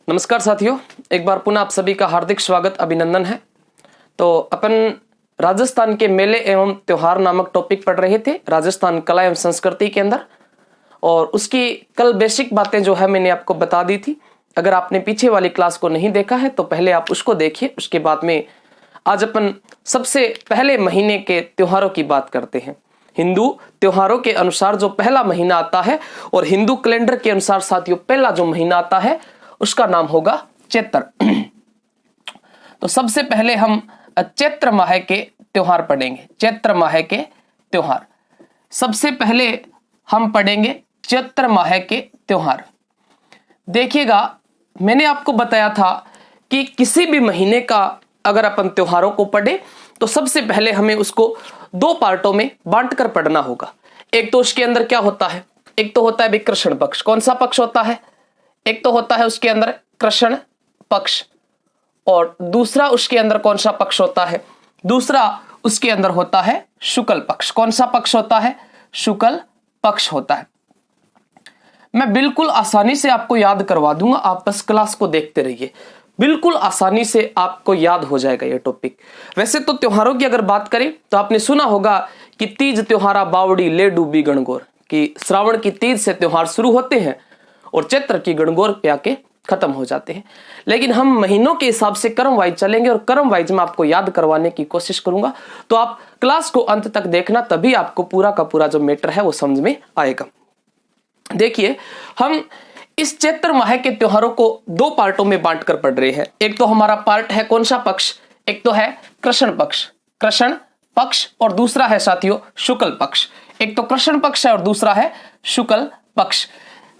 नमस्कार साथियों, एक बार पुनः आप सभी का हार्दिक स्वागत अभिनंदन है। तो अपन राजस्थान के मेले एवं त्योहार नामक टॉपिक पढ़ रहे थे राजस्थान कला एवं संस्कृति के अंदर, और उसकी कल बेसिक बातें जो है मैंने आपको बता दी थी। अगर आपने पीछे वाली क्लास को नहीं देखा है तो पहले आप उसको देखिए। उसके बाद में आज अपन सबसे पहले महीने के त्योहारों की बात करते हैं। हिंदू त्योहारों के अनुसार जो पहला महीना आता है और हिंदू कैलेंडर के अनुसार साथियों पहला जो महीना आता है उसका नाम होगा चैत्र। तो सबसे पहले हम चैत्र माह के त्योहार पढ़ेंगे। चैत्र माह के त्योहार सबसे पहले हम पढ़ेंगे। चैत्र माह के त्योहार देखिएगा, मैंने आपको बताया था कि किसी भी महीने का अगर अपन त्योहारों को पढ़े तो सबसे पहले हमें उसको दो पार्टों में बांटकर पढ़ना होगा। एक तो उसके अंदर क्या होता है, एक तो होता है कृष्ण पक्ष। कौन सा पक्ष होता है? एक तो होता है उसके अंदर कृष्ण पक्ष, और दूसरा उसके अंदर कौन सा पक्ष होता है? दूसरा उसके अंदर होता है शुक्ल पक्ष। कौन सा पक्ष होता है? शुक्ल पक्ष होता है। मैं बिल्कुल आसानी से आपको याद करवा दूंगा, आप बस क्लास को देखते रहिए, बिल्कुल आसानी से आपको याद हो जाएगा ये टॉपिक। वैसे तो त्योहारों की अगर बात करें तो आपने सुना होगा कि तीज त्योहारा बावड़ी ले डूबी गणगौर, कि श्रावण की तीज से त्योहार शुरू होते हैं और चैत्र की गणगौर पे आके खत्म हो जाते हैं। लेकिन हम महीनों के हिसाब से क्रम वाइज चलेंगे और क्रम वाइज में आपको याद करवाने की कोशिश करूंगा। तो आप क्लास को अंत तक देखना, तभी आपको पूरा का पूरा जो मैटर है वो समझ में आएगा। देखिए, हम इस चैत्र माह के त्योहारों को दो पार्टों में बांटकर पढ़ रहे हैं। एक तो हमारा पार्ट है कौन सा पक्ष? एक तो है कृष्ण पक्ष, कृष्ण पक्ष, और दूसरा है साथियों शुक्ल पक्ष। एक तो कृष्ण पक्ष है और दूसरा है शुक्ल पक्ष।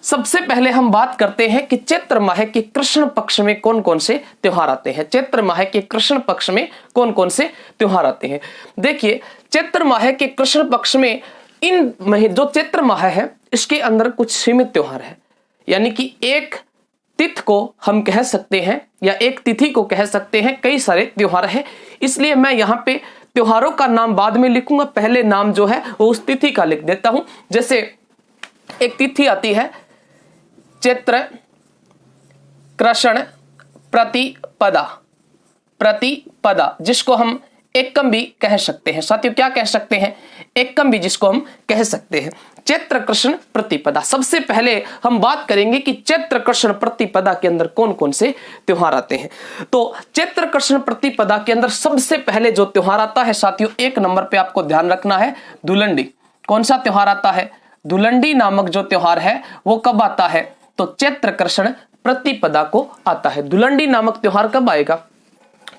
सबसे पहले हम बात करते हैं कि चैत्र माह के कृष्ण पक्ष में कौन कौन से त्योहार आते हैं। चैत्र माह के कृष्ण पक्ष में कौन कौन से त्योहार आते हैं? देखिए, चैत्र माह के कृष्ण पक्ष में जो चैत्र माह है इसके अंदर कुछ सीमित त्योहार है, यानी कि एक तिथि को हम कह सकते हैं या एक तिथि को कह सकते हैं, कई सारे त्योहार है। इसलिए मैं यहाँ पे त्योहारों का नाम बाद में लिखूंगा, पहले नाम जो है वो उस तिथि का लिख देता हूं। जैसे एक तिथि आती है चैत्र कृष्ण प्रतिपदा, प्रतिपदा जिसको हम एकम भी कह सकते हैं। साथियों क्या कह सकते हैं? एकम भी जिसको हम कह सकते हैं। चैत्र कृष्ण प्रतिपदा, सबसे पहले हम बात करेंगे कि चैत्र कृष्ण प्रतिपदा के अंदर कौन कौन से त्योहार आते हैं। तो चैत्र कृष्ण प्रतिपदा के अंदर सबसे पहले जो त्योहार आता है साथियों, एक नंबर पे आपको ध्यान रखना है, धुलंडी। कौन सा त्योहार आता है? धुलंडी नामक जो त्योहार है वो कब आता है? तो चैत्र कृष्ण प्रतिपदा को आता है। धुलंडी नामक त्योहार कब आएगा?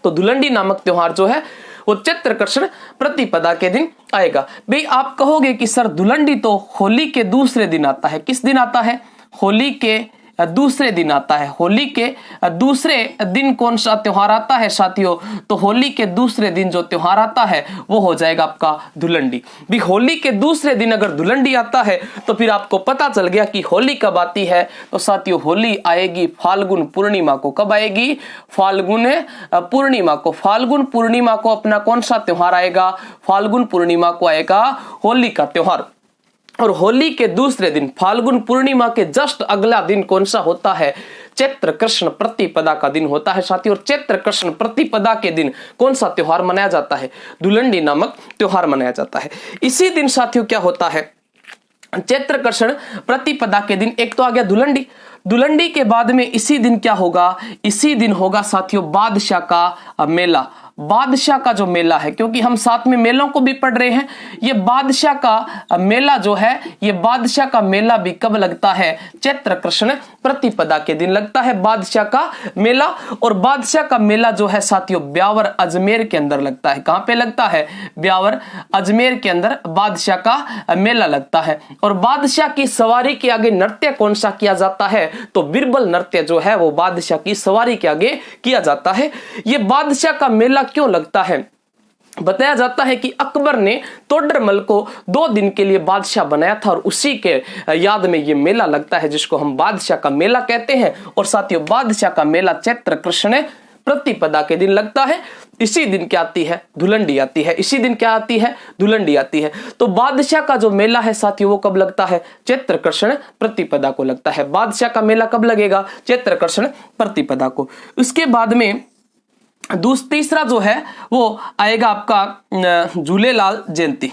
तो धुलंडी नामक त्योहार जो है वो चैत्र कृष्ण प्रतिपदा के दिन आएगा। भाई आप कहोगे कि सर धुलंडी तो होली के दूसरे दिन आता है। किस दिन आता है? होली के दूसरे दिन आता है। होली के दूसरे दिन कौन सा त्योहार आता है साथियों? तो होली के दूसरे दिन जो त्योहार आता है वो हो जाएगा आपका धुलंडी। भी होली के दूसरे दिन अगर धुलंडी आता है तो फिर आपको पता चल गया कि होली कब आती है। तो साथियों होली आएगी फाल्गुन पूर्णिमा को। कब आएगी? फाल्गुन पूर्णिमा को। फाल्गुन पूर्णिमा को अपना कौन सा त्योहार आएगा? फाल्गुन पूर्णिमा को आएगा होली का त्योहार। और होली के दूसरे दिन फाल्गुन पूर्णिमा के जस्ट अगला दिन कौन सा होता है? चैत्र कृष्ण प्रतिपदा का दिन होता है साथियों। और चैत्र कृष्ण प्रतिपदा के दिन कौन सा त्योहार मनाया जाता है? धुलंडी नामक त्योहार मनाया जाता है। इसी दिन साथियों क्या होता है? चैत्र कृष्ण प्रतिपदा के दिन एक तो आ गया धुलंडी। धुलंडी के बाद में इसी दिन क्या होगा? इसी दिन होगा साथियों बादशाह का मेला। बादशाह का जो मेला है, क्योंकि हम साथ में मेलों को भी पढ़ रहे हैं, ये बादशाह का मेला जो है, ये बादशाह का मेला भी कब लगता है? चैत्र कृष्ण प्रतिपदा के दिन लगता है बादशाह का मेला। और बादशाह का मेला जो है साथियों ब्यावर अजमेर के अंदर लगता है। कहां पे लगता है? ब्यावर अजमेर के अंदर बादशाह का मेला लगता है। और बादशाह की सवारी के आगे नृत्य कौन सा किया जाता है? तो बिरबल नृत्य जो है वो बादशाह की सवारी के आगे किया जाता है। ये बादशाह का मेला क्यों लगता है? बताया जाता है कि अकबर ने तोडरमल को 2 दिन के लिए बादशाह बनाया था और उसी के याद में ये मेला लगता है जिसको हम बादशाह का मेला कहते हैं। और साथियों बादशाह का मेला चैत्र कृष्ण प्रतिपदा के दिन लगता है। इसी दिन क्या आती है? धुलंडी आती है। इसी दिन क्या आती है? धुलंडी आती है। तो बादशाह का जो मेला है साथियों वो कब लगता है? चैत्र कृष्ण प्रतिपदा को लगता है। बादशाह का मेला कब लगेगा? चैत्र कृष्ण प्रतिपदा को। उसके बाद में तीसरा जो है वो आएगा आपका झूलेलाल जयंती।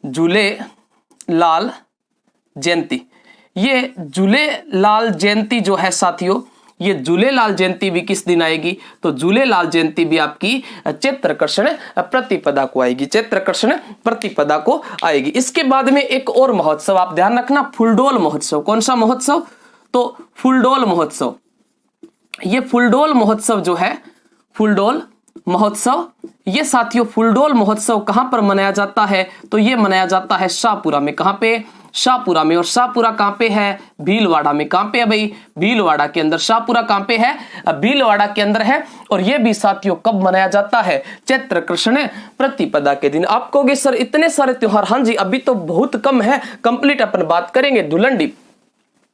झूलेलाल जयंती, ये झूलेलाल जयंती जो है साथियों, ये झूलेलाल जयंती भी किस दिन आएगी? तो झूलेलाल जयंती भी आपकी चैत्र कृष्ण प्रतिपदा को आएगी। चैत्र कृष्ण प्रतिपदा को आएगी। इसके बाद में एक और महोत्सव आप ध्यान रखना, फूलडोल महोत्सव। कौन सा महोत्सव? तो फूलडोल महोत्सव। ये फूलडोल महोत्सव जो है, फूलडोल महोत्सव, ये साथियों फूलडोल महोत्सव कहां पर मनाया जाता है? तो ये मनाया जाता है शाहपुरा में। कहां पे? शाहपुरा में। और शाहपुरा कहां पे है? भीलवाड़ा में। कहां पे है भाई? भीलवाड़ा के अंदर। शाहपुरा कहां पे है? भीलवाड़ा के अंदर है। और ये भी साथियों कब मनाया जाता है? चैत्र कृष्ण प्रतिपदा के दिन। आप कहोगे सर इतने सारे त्योहार। हाँ जी, अभी तो बहुत कम है, कंप्लीट अपन बात करेंगे। धुलंडी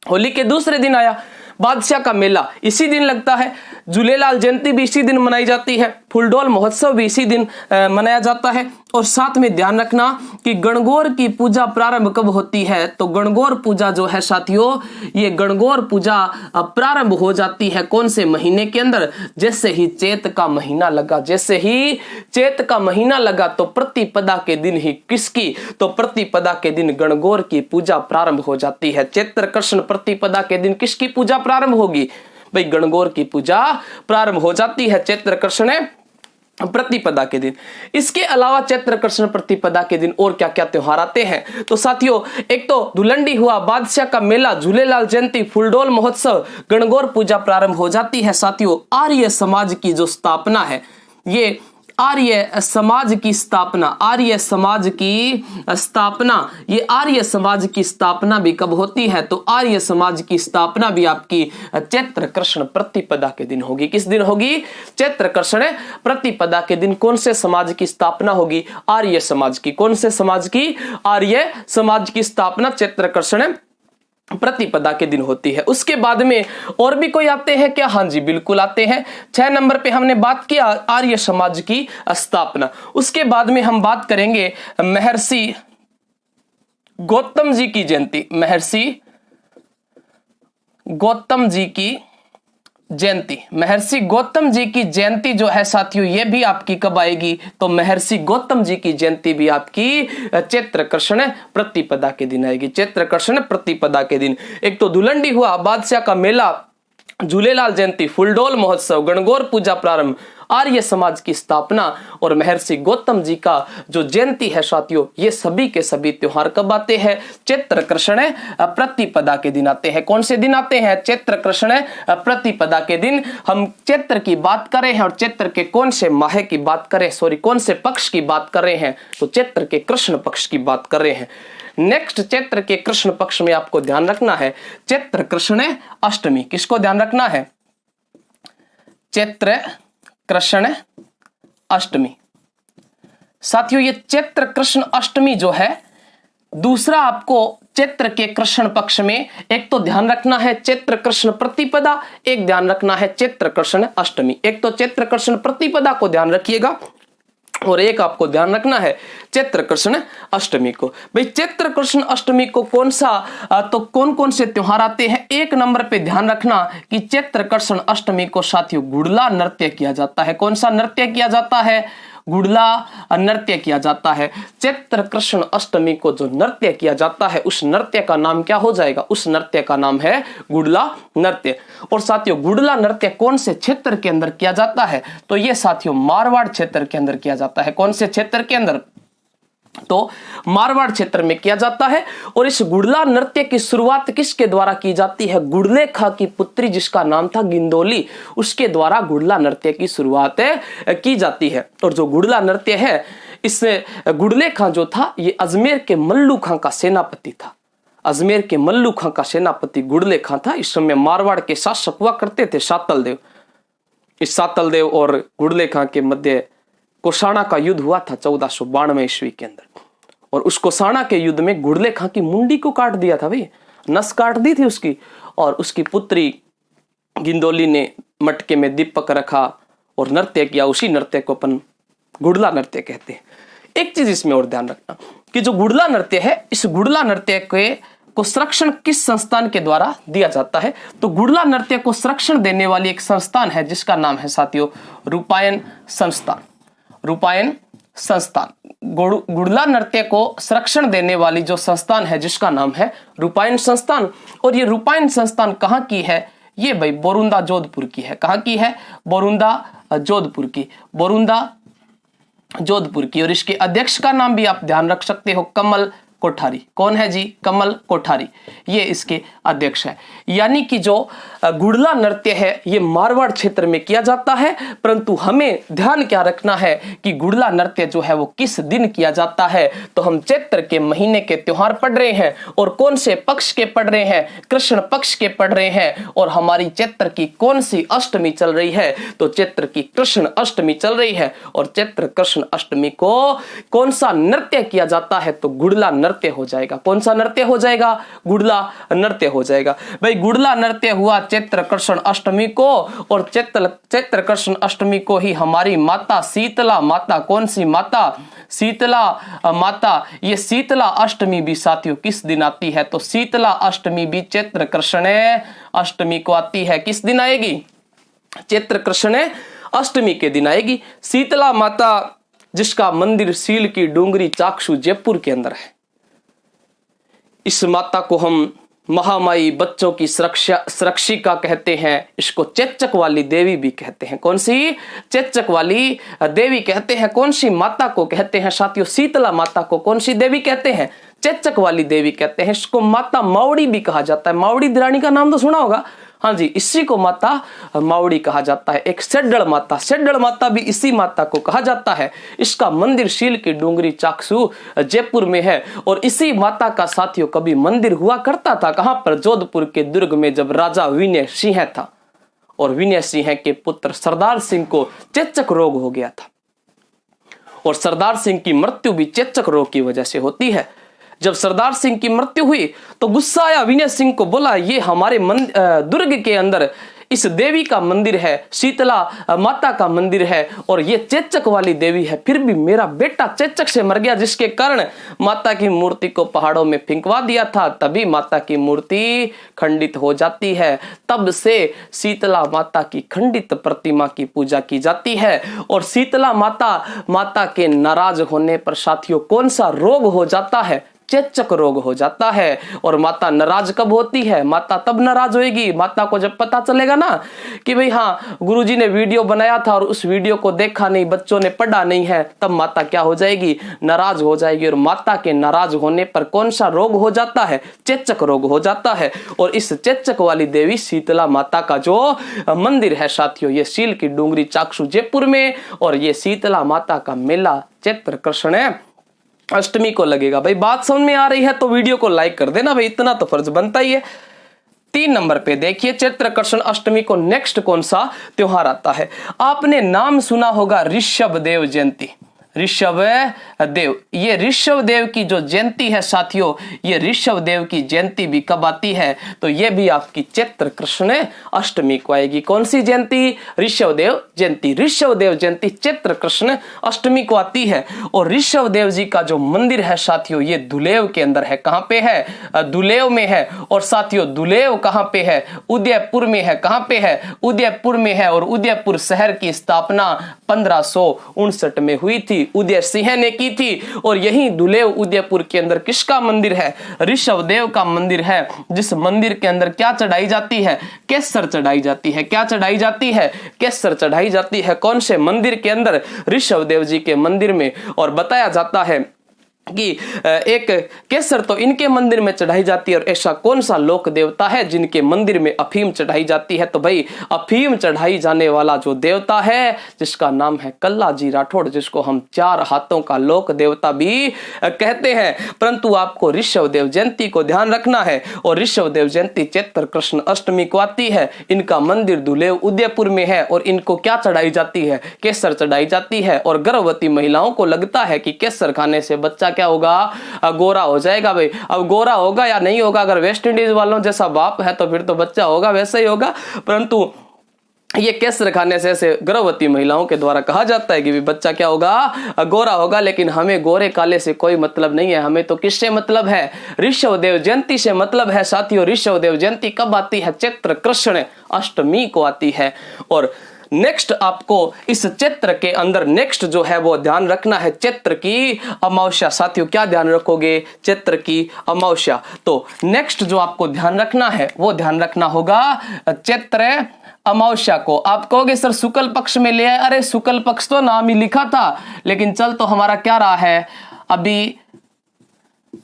होली के दूसरे दिन आया। बादशाह का मेला इसी दिन लगता है। झूलेलाल जयंती भी इसी दिन मनाई जाती है। फूलडोल महोत्सव भी इसी दिन मनाया जाता है। और साथ में ध्यान रखना कि गणगौर की पूजा प्रारंभ कब होती है? तो गणगौर पूजा जो है साथियों, ये गणगौर पूजा प्रारंभ हो जाती है कौन से महीने के अंदर? जैसे ही चैत का महीना लगा। जैसे ही चैत का महीना लगा तो प्रतिपदा के दिन ही किसकी? तो प्रतिपदा के दिन गणगौर की पूजा प्रारंभ हो जाती है। चैत्र कृष्ण प्रतिपदा के दिन किसकी पूजा प्रारंभ होगी? भाई गणगौर की पूजा प्रारंभ हो जाती है चैत्र कृष्ण प्रतिपदा के दिन। इसके अलावा चैत्र कृष्ण प्रतिपदा के दिन और क्या क्या त्योहार आते हैं? तो साथियों एक तो धुलंडी हुआ, बादशाह का मेला, झूलेलाल जयंती, फूलडोल महोत्सव, गणगौर पूजा प्रारंभ हो जाती है। साथियों आर्य समाज की जो स्थापना है, ये आर्य समाज की स्थापना, आर्य समाज की स्थापना, ये आर्य समाज की स्थापना भी कब होती है? तो आर्य समाज की स्थापना भी आपकी चैत्र कृष्ण प्रतिपदा के दिन होगी। किस दिन होगी? चैत्र कृष्ण प्रतिपदा के दिन। कौन से समाज की स्थापना होगी? आर्य समाज की। कौन से समाज की? आर्य समाज की स्थापना चैत्र कृष्ण प्रतिपदा के दिन होती है। उसके बाद में और भी कोई आते हैं क्या? हाँ जी बिल्कुल आते हैं। 6 नंबर पे हमने बात किया आर्य समाज की स्थापना। उसके बाद में हम बात करेंगे महर्षि गौतम जी की जयंती। महर्षि गौतम जी की जयंती। महर्षि गौतम जी की जयंती जो है साथियों, ये भी आपकी कब आएगी? तो महर्षि गौतम जी की जयंती भी आपकी चैत्र कृष्ण प्रतिपदा के दिन आएगी। चैत्र कृष्ण प्रतिपदा के दिन। एक तो धुलंडी हुआ, बादशाह का मेला, झूलेलाल जयंती, फूलडोल महोत्सव, गणगौर पूजा प्रारंभ, आर्य समाज की स्थापना और महर्षि गौतम जी का जो जयंती है साथियों, ये सभी के सभी त्योहार कब आते हैं? चैत्र कृष्ण प्रतिपदा के दिन आते हैं। कौन से दिन आते हैं? चैत्र कृष्ण प्रतिपदा के दिन। हम चैत्र की बात कर रहे हैं और चैत्र के कौन से माह की बात करें, सॉरी कौन से पक्ष की बात कर रहे हैं? तो चैत्र के कृष्ण पक्ष की बात कर रहे हैं। नेक्स्ट चैत्र के कृष्ण पक्ष में आपको ध्यान रखना है चैत्र कृष्ण अष्टमी। किसको ध्यान रखना है? चैत्र कृष्ण अष्टमी। साथियों ये चैत्र कृष्ण अष्टमी जो है, दूसरा आपको चैत्र के कृष्ण पक्ष में एक तो ध्यान रखना है चैत्र कृष्ण प्रतिपदा, एक ध्यान रखना है चैत्र कृष्ण अष्टमी। एक तो चैत्र कृष्ण प्रतिपदा को ध्यान रखिएगा और एक आपको ध्यान रखना है चैत्र कृष्ण अष्टमी को। भाई चैत्र कृष्ण अष्टमी को कौन सा तो कौन कौन से त्योहार आते हैं? एक नंबर पे ध्यान रखना कि चैत्र कृष्ण अष्टमी को साथियों गुड़ला नृत्य किया जाता है। कौन सा नृत्य किया जाता है? गुड़ला नृत्य किया जाता है। चैत्र कृष्ण अष्टमी को जो नृत्य किया जाता है उस नृत्य का नाम क्या हो जाएगा? उस नृत्य का नाम है गुड़ला नृत्य। और साथियों गुड़ला नृत्य कौन से क्षेत्र के अंदर किया जाता है? तो ये साथियों मारवाड़ क्षेत्र के अंदर किया जाता है। कौन से क्षेत्र के अंदर? तो मारवाड़ क्षेत्र में किया जाता है। और इस गुड़ला नृत्य की शुरुआत किसके द्वारा की जाती है? गुड़लेखा की पुत्री जिसका नाम था गिंदोली, उसके द्वारा गुड़ला नृत्य की शुरुआत की जाती है। और जो गुड़ला नृत्य है, इससे गुड़लेखा जो था ये अजमेर के मल्लू खां का सेनापति था। अजमेर के मल्लू खां का सेनापति गुड़लेखा था। इस समय मारवाड़ के शासक हुआ करते थे सातल देव। इस सातल देव और गुड़लेखा के मध्य कोसाणा का युद्ध हुआ था 1492 ईस्वी के अंदर। और उस कोसाणा के युद्ध में गुड़लेखा की मुंडी को काट दिया था भाई, नस काट दी थी उसकी। और उसकी पुत्री गिंदोली ने मटके में दीपक रखा और नृत्य किया, उसी नृत्य को अपन गुड़ला नृत्य कहते हैं। एक चीज इसमें और ध्यान रखना कि जो गुड़ला नृत्य है, इस गुड़ला नृत्य को संरक्षण किस संस्थान के द्वारा दिया जाता है? तो गुड़ला नृत्य को संरक्षण देने वाली एक संस्थान है जिसका नाम है साथियों रूपायन संस्थान। रूपायन संस्थान, गुड़ला नृत्य को संरक्षण देने वाली जो संस्थान है जिसका नाम है रूपायन संस्थान। और ये रूपायन संस्थान कहाँ की है? ये भाई बोरुंदा जोधपुर की है। कहाँ की है? बोरुंदा जोधपुर की, बोरुंदा जोधपुर की। और इसके अध्यक्ष का नाम भी आप ध्यान रख सकते हो, कमल कोठारी। कौन है जी? कमल कोठारी, ये इसके अध्यक्ष है। यानी कि जो गुड़ला नृत्य है ये मारवाड़ क्षेत्र में किया जाता है, परंतु हमें ध्यान क्या रखना है कि गुड़ला नृत्य जो है वो किस दिन किया जाता है। तो हम चैत्र के महीने के त्योहार पढ़ रहे हैं, और कौन से पक्ष के पढ़ रहे हैं? कृष्ण पक्ष के पढ़ रहे हैं। और हमारी चैत्र की कौन सी अष्टमी चल रही है? तो चैत्र की कृष्ण अष्टमी चल रही है। और चैत्र कृष्ण अष्टमी को कौन सा नृत्य किया जाता है? तो गुड़ला नृत्य हो जाएगा। कौन सा नृत्य हो जाएगा? गुड़ला नृत्य हो जाएगा। भाई गुड़ला नृत्य हुआ चैत्र कृष्ण अष्टमी को, और चैत्र कृष्ण अष्टमी को ही हमारी माता शीतला माता, कौन सी माता? शीतला माता। ये शीतला अष्टमी भी साथियों किस दिन आती है? तो शीतला अष्टमी भी चैत्र कृष्ण अष्टमी को आती है। किस दिन आएगी? चैत्र कृष्ण अष्टमी के दिन आएगी। शीतला माता जिसका मंदिर सील की डूंगरी चाक्षु जयपुर के अंदर है। इस माता को हम महामाई, बच्चों की सुरक्षिका कहते हैं। इसको चेचक वाली देवी भी कहते हैं। कौन सी? चेचक वाली देवी कहते हैं। कौन सी माता को कहते हैं साथियों? शीतला माता को कौन सी देवी कहते हैं? चेचक वाली देवी कहते हैं। इसको माता मावड़ी भी कहा जाता है। मावड़ी दिरानी का नाम तो सुना होगा। हाँ जी, इसी को माता मावड़ी कहा जाता है। एक सेड्डल माता, सेड्डल माता भी इसी माता को कहा जाता है। इसका मंदिर शील की डूंगरी चाक्षु जयपुर में है। और इसी माता का साथियों कभी मंदिर हुआ करता था। कहां पर? जोधपुर के दुर्ग में, जब राजा विनय सिंह था और विनय सिंह के पुत्र सरदार सिंह को चेचक रोग हो गया था, और सरदार सिंह की मृत्यु भी चेचक रोग की वजह से होती है। जब सरदार सिंह की मृत्यु हुई तो गुस्सा आया विनय सिंह को, बोला ये हमारे दुर्ग के अंदर इस देवी का मंदिर है, शीतला माता का मंदिर है, और ये चेचक वाली देवी है, फिर भी मेरा बेटा चेचक से मर गया, जिसके कारण माता की मूर्ति को पहाड़ों में फेंकवा दिया था। तभी माता की मूर्ति खंडित हो जाती है। तब से शीतला माता की खंडित प्रतिमा की पूजा की जाती है। और शीतला माता के नाराज होने पर साथियों कौन सा रोग हो जाता है? चेचक रोग हो जाता है। और माता नाराज कब होती है? माता तब नाराज होएगी, माता को जब पता चलेगा ना कि भाई हाँ गुरुजी ने वीडियो बनाया था और उस वीडियो को देखा नहीं, बच्चों ने पढ़ा नहीं है, तब माता क्या हो जाएगी? नाराज हो जाएगी। और माता के नाराज होने पर कौन सा रोग हो जाता है? चेचक रोग हो जाता है। और इस चेचक वाली देवी शीतला माता का जो मंदिर है साथियों, ये शील की डूंगरी चाक्षु जयपुर में, और ये शीतला माता का मेला चैत्र कृष्ण अष्टमी को लगेगा। भाई बात समझ में आ रही है तो वीडियो को लाइक कर देना भाई, इतना तो फर्ज बनता ही है। 3 नंबर पे देखिए चैत्र कृष्ण अष्टमी को नेक्स्ट कौन सा त्योहार आता है? आपने नाम सुना होगा ऋषभ देव जयंती। ऋषभ देव, ये ऋषभ देव की जो जयंती है साथियों, ये ऋषभ देव की जयंती भी कब आती है? तो ये भी आपकी चैत्र कृष्ण अष्टमी को आएगी। कौन सी जयंती? ऋषभ देव जयंती। ऋषभ देव जयंती चैत्र कृष्ण अष्टमी को आती है। और ऋषभ देव जी का जो मंदिर है साथियों, ये दुलेव के अंदर है। कहां पे है? दुलेव में है। और साथियों दुलेव कहां पे है? उदयपुर में है। कहां पे है? उदयपुर में है। और उदयपुर शहर की स्थापना 1559 में हुई थी, उदय सिंह ने की थी। और यही दुलेव उदयपुर के अंदर किसका मंदिर है? ऋषभ देव का मंदिर है, जिस मंदिर के अंदर क्या चढ़ाई जाती है? केसर चढ़ाई जाती है। क्या चढ़ाई जाती है? केसर चढ़ाई जाती है। कौन से मंदिर के अंदर? ऋषभ देव जी के मंदिर में। और बताया जाता है कि एक केसर तो इनके मंदिर में चढ़ाई जाती है। और ऐसा कौन सा लोक देवता है जिनके मंदिर में अफीम चढ़ाई जाती है? तो भाई अफीम चढ़ाई जाने वाला जो देवता है जिसका नाम है कल्लाजी राठौड़, जिसको हम 4 हाथों का लोक देवता भी कहते हैं। परंतु आपको ऋषभ देव जयंती को ध्यान रखना है। और ऋषभ देव जयंती चैत्र कृष्ण अष्टमी को आती है। इनका मंदिर दुलेव उदयपुर में है। और इनको क्या चढ़ाई जाती है? केसर चढ़ाई जाती है। और गर्भवती महिलाओं को लगता है कि केसर खाने से बच्चा क्या होगा, गोरा हो जाएगा भाई। अब गोरा होगा या नहीं होगा, अगर वेस्ट इंडीज वालों जैसा बाप है तो फिर तो बच्चा होगा, वैसा ही होगा। परंतु ये केसर खाने से ऐसे गर्भवती महिलाओं के द्वारा कहा जाता है कि बच्चा क्या होगा, गोरा होगा। लेकिन हमें गोरे काले से कोई मतलब नहीं है, हमें तो किससे मतलब है, ऋषभदेव जयंती से मतलब है साथियों। ऋषभदेव जयंती कब आती है, चैत्र कृष्ण अष्टमी को आती है। और नेक्स्ट आपको इस चैत्र के अंदर नेक्स्ट जो है वो ध्यान रखना है, चैत्र की अमावस्या। साथियों क्या ध्यान रखोगे, चैत्र की अमावस्या। तो नेक्स्ट जो आपको ध्यान रखना है वो ध्यान रखना होगा चैत्र अमावस्या को। आप कहोगे सर शुक्ल पक्ष में ले आए, अरे शुक्ल पक्ष तो नाम ही लिखा था, लेकिन चल तो हमारा क्या रहा है, अभी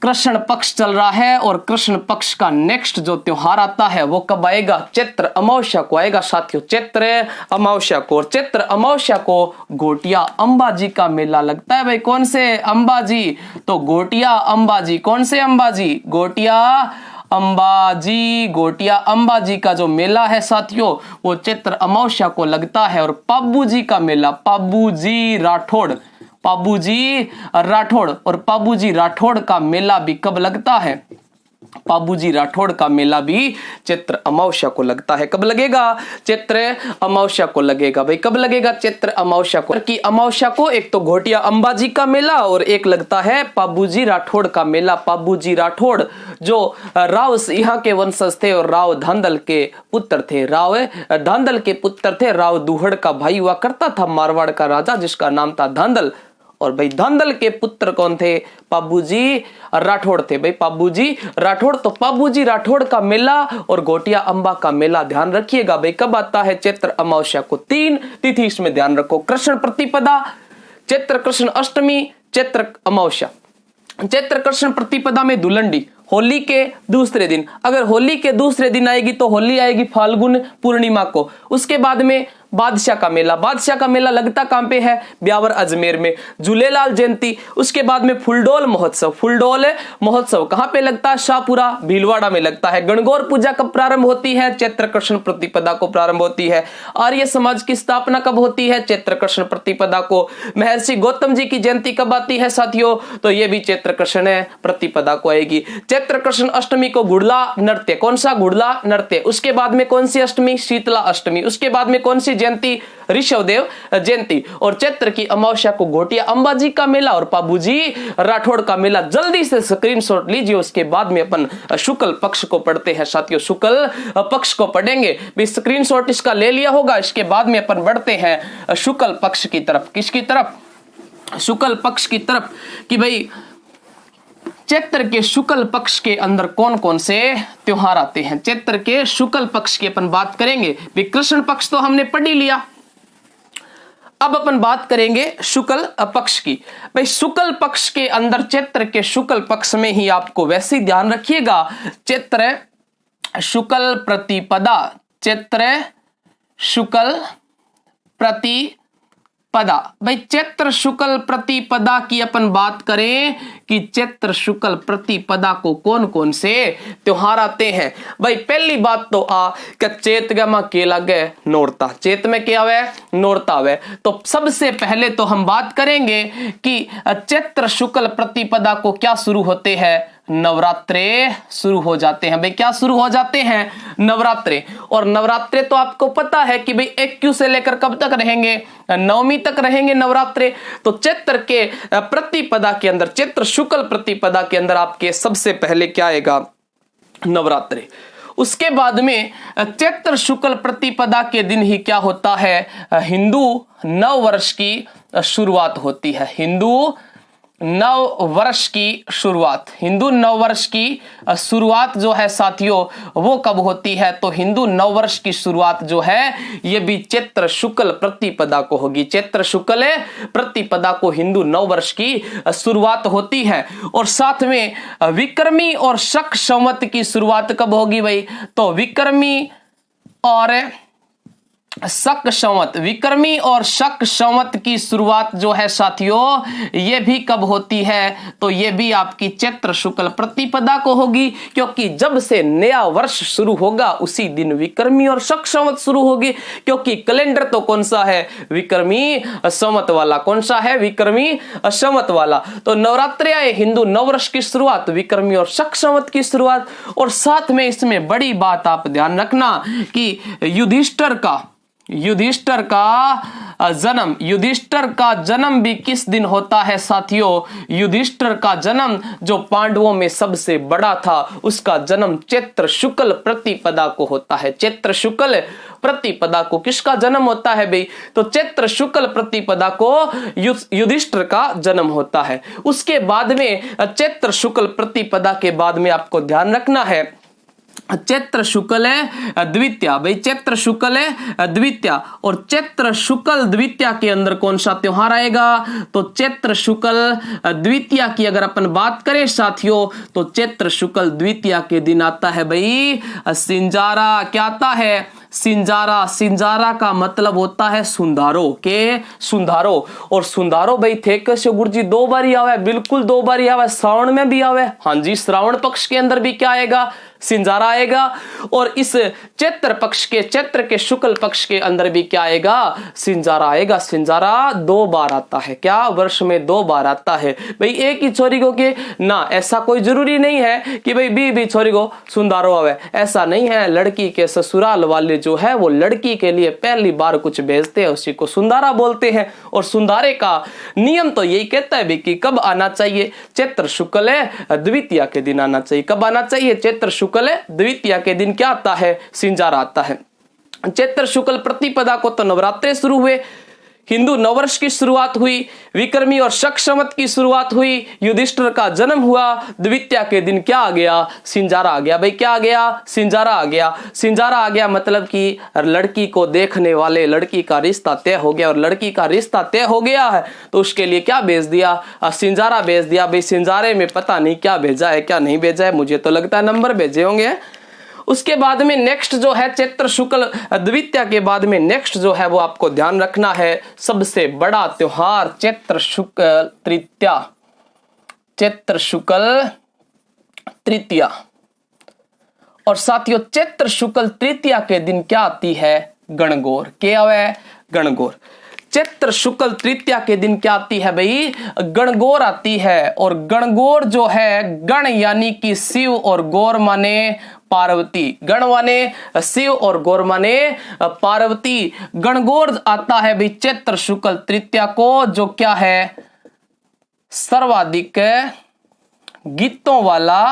कृष्ण पक्ष चल रहा है। और कृष्ण पक्ष का नेक्स्ट जो त्योहार आता है वो कब आएगा, चैत्र अमावस्या को आएगा साथियों, चैत्र अमावस्या को। और चैत्र अमावस्या को घोटिया अंबाजी का मेला लगता है भाई। कौन से अंबाजी, तो घोटिया अंबाजी। कौन से अंबाजी, घोटिया अंबाजी। घोटिया अंबाजी का जो मेला है साथियों वो चैत्र अमावस्या को लगता है। और पाबूजी का मेला, पाबूजी राठौड़, पाबूजी राठौड़। और पाबूजी राठौड़ का मेला भी कब लगता है, पाबूजी राठौड़ का मेला भी चैत्र अमावस्या को लगता है। कब लगेगा, चैत्र अमावस्या को लगेगा भाई। कब लगेगा, चैत्र अमावस्या को। की अमावस्या को एक तो घोटिया अंबाजी का मेला और एक लगता है पाबूजी राठौड़ का मेला। पाबूजी राठौड़ जो राव यहाँ के वंशज थे और राव धांधल के पुत्र थे, राव धांधल के पुत्र थे। राव दुहड़ का भाई हुआ करता था मारवाड़ का राजा जिसका नाम था धांधल। और भाई धांधल के पुत्र कौन थे, पाबूजी राठौड़ थे भाई, पाबूजी राठौड़। तो पाबूजी राठौड़ का मेला और घोटिया अंबा का मेला ध्यान रखिएगा भाई। कब आता है, चैत्र अमावस्या को। 3 तिथि इसमें ध्यान रखो, कृष्ण प्रतिपदा, चैत्र कृष्ण अष्टमी, चैत्र अमावस्या। चैत्र कृष्ण प्रतिपदा में दुलंडी, होली के दूसरे दिन। अगर होली के दूसरे दिन आएगी तो होली आएगी फाल्गुन पूर्णिमा को। उसके बाद में बादशाह का मेला। बादशाह का मेला लगता कहां पे है, ब्यावर अजमेर में। झूलेलाल जयंती, उसके बाद में फुलडोल महोत्सव। फुलडोल महोत्सव कहां पे लगता है, शाहपुरा भीलवाड़ा में लगता है। गणगौर पूजा कब प्रारंभ होती है, चैत्र कृष्ण प्रतिपदा को प्रारंभ होती है। आर्य समाज की स्थापना कब होती है, चैत्र कृष्ण प्रतिपदा को। महर्षि गौतम जी की जयंती कब आती है साथियों, तो ये भी चैत्र कृष्ण प्रतिपदा को आएगी। चैत्र कृष्ण अष्टमी को गुड़ला नृत्य, कौन सा, गुड़ला नृत्य। उसके बाद में कौन सी अष्टमी, शीतला अष्टमी। उसके बाद में कौन सी जयंती, ऋषभदेव जयंती। और चैत्र की अमावस्या को घोटिया अंबाजी का मेला और पाबूजी राठौड़ का मेला। जल्दी से स्क्रीनशॉट लीजिए, उसके बाद में अपन शुक्ल पक्ष को पढ़ते हैं साथियों, शुक्ल पक्ष को पढ़ेंगे। भी स्क्रीनशॉट इसका ले लिया होगा, इसके बाद में अपन बढ़ते हैं शुक्ल पक्ष की तरफ। किसकी तरफ, शुक्ल पक्ष की तरफ। कि भाई चैत्र के शुक्ल पक्ष के अंदर कौन कौन से त्योहार आते हैं। चैत्र के शुक्ल पक्ष की अपन बात करेंगे। कृष्ण पक्ष तो हमने पढ़ ही लिया, अब अपन बात करेंगे शुक्ल पक्ष की। भाई शुक्ल पक्ष के अंदर चैत्र के शुक्ल पक्ष में ही आपको वैसे ही ध्यान रखिएगा, चैत्र शुक्ल प्रतिपदा, चैत्र शुक्ल प्रतिपदा। भाई चैत्र शुक्ल प्रतिपदा की अपन बात करें कि चैत्र शुक्ल प्रतिपदा को कौन कौन से त्योहार आते हैं। भाई पहली बात तो चैत गा के लगे नोरता, चैत में क्या आवे, नोरता आवे। तो सबसे पहले तो हम बात करेंगे कि चैत्र शुक्ल प्रतिपदा को क्या शुरू होते हैं, नवरात्रे शुरू हो जाते हैं। भाई क्या शुरू हो जाते हैं, नवरात्रे। और नवरात्रे तो आपको पता है कि भाई 21 से लेकर कब तक रहेंगे, नवमी तक रहेंगे नवरात्रे। तो चैत्र के प्रतिपदा के अंदर, चैत्र शुक्ल प्रतिपदा के अंदर आपके सबसे पहले क्या आएगा, नवरात्रे। उसके बाद में चैत्र शुक्ल प्रतिपदा के दिन ही क्या होता है, हिंदू नव वर्ष की शुरुआत होती है। हिंदू नव वर्ष की शुरुआत, हिंदू नव वर्ष की शुरुआत जो है साथियों वो कब होती है, तो हिंदू नव वर्ष की शुरुआत जो है ये भी चैत्र शुक्ल प्रतिपदा को होगी। चैत्र शुक्ल प्रतिपदा को हिंदू नव वर्ष की शुरुआत होती है। और साथ में विक्रमी और शक संवत की शुरुआत कब होगी भाई, तो विक्रमी और शक संवत, विक्रमी और शक संवत की शुरुआत जो है साथियों ये भी कब होती है, तो ये भी आपकी चैत्र शुक्ल प्रतिपदा को होगी, क्योंकि जब से नया वर्ष शुरू होगा उसी दिन विक्रमी और शक संवत शुरू होगी, क्योंकि कैलेंडर तो कौन सा है, विक्रमी संवत वाला। कौन सा है, विक्रमी संवत वाला। तो नवरात्रि आए, हिंदू नववर्ष की शुरुआत, विक्रमी और शक संवत की शुरुआत। और साथ में इसमें बड़ी बात आप ध्यान रखना कि युधिष्ठिर का जन्म भी किस दिन होता है साथियों। युधिष्ठिर का जन्म जो पांडवों में सबसे बड़ा था उसका जन्म चैत्र शुक्ल प्रतिपदा को होता है। चैत्र शुक्ल प्रतिपदा को किसका जन्म होता है भाई, तो चैत्र शुक्ल प्रतिपदा को युधिष्ठिर का जन्म होता है। उसके बाद में चैत्र शुक्ल प्रतिपदा के बाद में आपको ध्यान रखना है चैत्र शुक्ल द्वितीया। भाई चैत्र शुक्ल द्वितीया, और चैत्र शुक्ल द्वितीया के अंदर कौन सा त्योहार आएगा, तो चैत्र शुक्ल द्वितीया की अगर अपन बात करें साथियों तो चैत्र शुक्ल द्वितीया के दिन आता है भाई सिंजारा। क्या आता है, सिंजारा। सिंजारा का मतलब होता है सुंधारो के सुंधारो। और सुंधारो भाई थे कैसे गुरु जी, 2 बार ही आवे, बिल्कुल 2 बार ही आवे, श्रावण में भी आवे। हाँ जी, श्रावण पक्ष के अंदर भी क्या आएगा, सिंजारा आएगा। और इस चैत्र पक्ष के, चैत्र के शुक्ल पक्ष के अंदर भी क्या आएगा, सिंजारा आएगा। सिंजारा 2 बार आता है, क्या वर्ष में 2 बार आता है भाई। एक ही छोरी को के ना, ऐसा कोई जरूरी नहीं है कि भाई बी छोरी को सुंधारो आवे, ऐसा नहीं है। लड़की के ससुराल वाले जो है वो लड़की के लिए पहली बार कुछ भेजते हैं, उसी को सुंधारा बोलते हैं। और सुंधारे का नियम तो यही कहता है कि कब आना चाहिए, चैत्र शुक्ल द्वितीया के दिन आना चाहिए। कब आना चाहिए, चैत्र शुक्ल द्वितीया के दिन क्या आता है, सिंजारा आता है। चैत्र शुक्ल प्रतिपदा को तो नवरात्रे शुरू हुए, हिंदू नववर्ष की शुरुआत हुई, विक्रमी और शक संवत की शुरुआत हुई, युधिष्ठिर का जन्म हुआ। द्वितीया के दिन क्या आ गया, सिंजारा आ गया। भाई क्या आ गया, सिंजारा आ गया। सिंजारा आ गया मतलब कि लड़की को देखने वाले लड़की का रिश्ता तय हो गया, और लड़की का रिश्ता तय हो गया है तो उसके लिए क्या भेज दिया, सिंजारा भेज दिया। भाई सिंजारे में पता नहीं क्या भेजा है क्या नहीं भेजा है, मुझे तो लगता है नंबर भेजे होंगे। उसके बाद में नेक्स्ट जो है चैत्र शुक्ल द्वितीया के बाद में नेक्स्ट जो है वो आपको ध्यान रखना है सबसे बड़ा त्योहार चैत्र शुक्ल तृतीया। चैत्र शुक्ल तृतीया। और साथियों चैत्र शुक्ल तृतीया के दिन क्या आती है, गणगौर। क्या है, गणगौर। चैत्र शुक्ल तृतीया के दिन क्या आती है भाई, गणगौर आती है। और गणगौर जो है, गण यानी कि शिव और गौर माने पार्वती। गण माने शिव और गौर माने पार्वती। गणगौर आता है भाई चैत्र शुक्ल तृतीया को, जो क्या है, सर्वाधिक गीतों वाला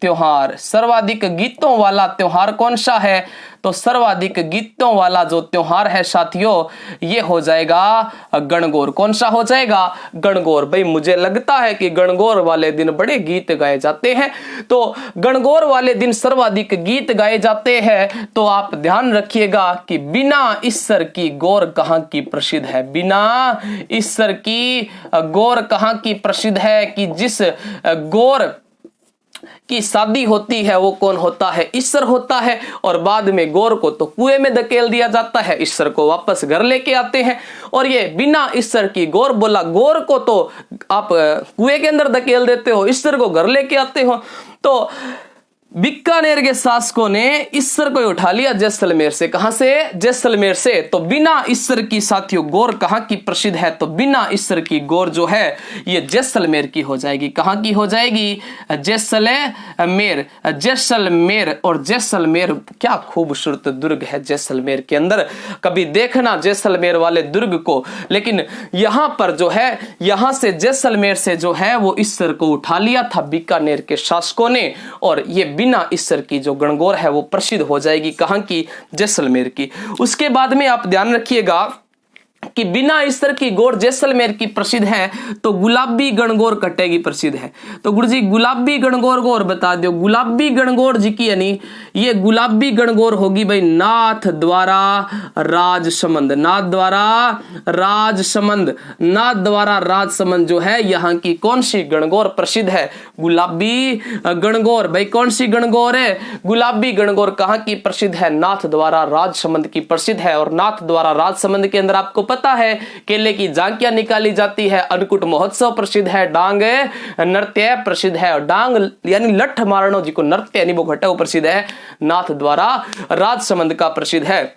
त्योहार। सर्वाधिक गीतों वाला त्योहार कौन सा है, तो सर्वाधिक गीतों वाला जो त्योहार है साथियों ये हो जाएगा गणगौर। कौन सा हो जाएगा, गणगौर। भाई मुझे लगता है कि गणगौर वाले दिन बड़े गीत गाए जाते हैं, तो गणगौर वाले दिन सर्वाधिक गीत गाए जाते हैं। तो आप ध्यान रखिएगा कि बिना ईश्वर की गौर कहाँ की प्रसिद्ध है, बिना ईश्वर की गौर कहाँ की प्रसिद्ध है, कि जिस गौर की शादी होती है वो कौन होता है, ईश्वर होता है। और बाद में गौर को तो कुएं में धकेल दिया जाता है, ईश्वर को वापस घर लेके आते हैं। और ये बिना ईश्वर की गौर बोला, गौर को तो आप कुएं के अंदर धकेल देते हो, ईश्वर को घर लेके आते हो। तो बीकानेर के शासकों ने ईश्वर को उठा लिया जैसलमेर से। कहां से, जैसलमेर से। तो बिना ईश्वर की साथियों गौर कहां की प्रसिद्ध है, तो बिना ईश्वर की गौर जो है ये जैसलमेर की हो जाएगी। कहां की हो जाएगी, जैसलमेर। जैसलमेर। और जैसलमेर क्या खूबसूरत दुर्ग है जैसलमेर के अंदर, कभी देखना जैसलमेर वाले दुर्ग को। लेकिन यहां पर जो है, यहां से जैसलमेर से जो है वो ईश्वर को उठा लिया था बीकानेर के शासकों ने, और ये बिना ईश्वर की जो गणगौर है वो प्रसिद्ध हो जाएगी कहां की, जैसलमेर की। उसके बाद में आप ध्यान रखिएगा कि बिना स्तर की गौर जैसलमेर की प्रसिद्ध है तो गुलाबी गणगौर कटेगी प्रसिद्ध है। तो गुरु जी गुलाबी गणगौर गौर बता दो। गुलाबी गणगौर जी की यानी ये गुलाबी गणगौर होगी भाई नाथ द्वारा राजसमंद। नाथ द्वारा राजसमंद, नाथ द्वारा राजसमंद जो है यहाँ की कौन सी गणगौर प्रसिद्ध है? गुलाबी गणगौर। भाई कौन सी गणगौर है? गुलाबी गणगौर कहाँ की प्रसिद्ध है? नाथ द्वारा राजसमंद की प्रसिद्ध है। और नाथ द्वारा राजसमंद के अंदर आपको पता है केले की झांकियां निकाली जाती है, अन्नकूट महोत्सव प्रसिद्ध है, डांग नृत्य प्रसिद्ध है। और डांग यानी लठ मारनो जी को नृत्य यानी वो घटाओ प्रसिद्ध है, नाथ द्वारा राजसमंद का प्रसिद्ध है।